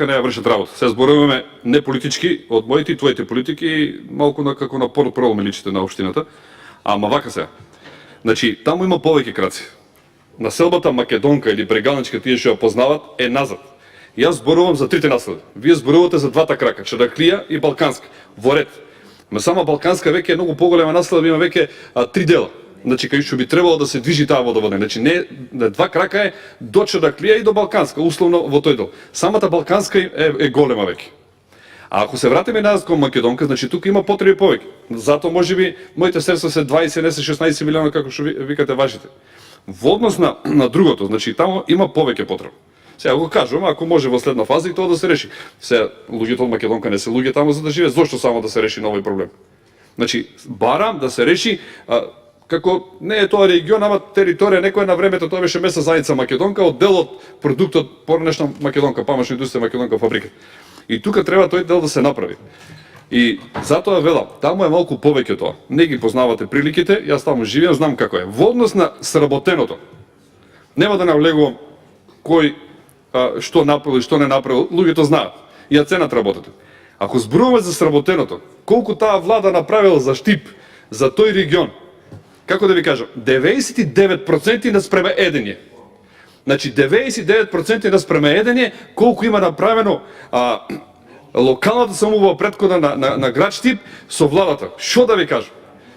не ја вршат работа. Се зборуваме не политички, од моите и твоите политики, малку на како на портпрол ми личите на општината, ама вака се. Значи, таму има повеќе краци. Населбата македонка или брегалничка, тие што ја познават, е назад. Јас зборувам за трите населби. Вие зборувате за двата крака, Чараклија и Балканска, во ред. Ма само Балканска веќе е многу поголема населба, има веќе 3 дела. Значи, кај што би требало да се движи таа водоводна. Значи, не два крака е до Чараклија и до Балканска, условно во тој дел. Самата Балканска е голема веќе. А ако се вратиме назад кон Македонка, значи тука има потреби повеќе. Затоа можеби моите средства се 20, не се 16 милиона како што викате вашите. Во однос на другото, значи таму има повеќе потреба. Сега го кажувам, ако може во следна фаза и тоа да се реши. Сега луѓето од Македонка не се луѓе таму за да живеат, зошто само да се реши на овој проблем? Значи барам да се реши како не е тоа регион, ама територија некоја на времето тоа беше месна заедница Македонка, од дел од продуктот поранешна Македонка, памашна индустрија Македонка фабрика. И тука треба тој дел да се направи. И затоа велам, таму е малку повеќе тоа. Не ги познавате приликите, јас таму живеам, знам како е. Во однос на сработеното, нема да навлегувам кој што направил и што не направил, луѓето знаат. Ја ценат работата. Ако зборуваме за сработеното, колку таа влада направила за Штип, за тој регион, како да ви кажам, 99% наспрема 1 е. Значи 99% наспрема 1 е, колку има направено локалната самоуправа претходна на град Штип со владата. Што да ви кажам?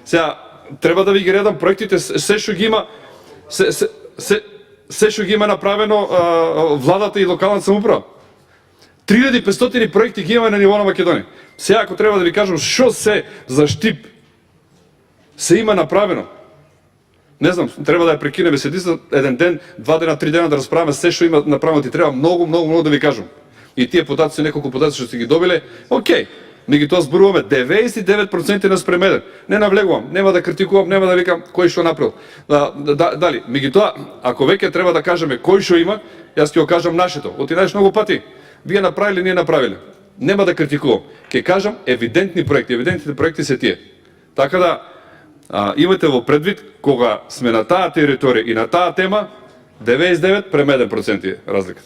Сега треба да ви ги редам проектите, се што ги има, се што ги има направено владата и локалната самоуправа. 3500 проекти ги има на ниво на Македонија. Сега ако треба да ви кажам што се за Штип се има направено, не знам, треба да ја прекинеме седица еден ден, 2 дена, 3 дена да расправаме се што има направено, ти треба многу да ви кажам. И тие податоци, неколку податоци што сте ги добиле, окей. Меѓутоа зборуваме 99% наспрема 1. Не навлегувам, нема да критикувам, нема да викам кој што направил. Дали, меѓутоа, ако веќе треба да кажеме кој што има, јас ќе го кажам нашето. Отидаеш многу пати. Вие направиле, ние направиле. Нема да критикувам. Ќе кажам евидентни проекти. Евидентните проекти се тие. Така да имате во предвид кога сме на таа територија и на таа тема, 99 према 1% е разликата.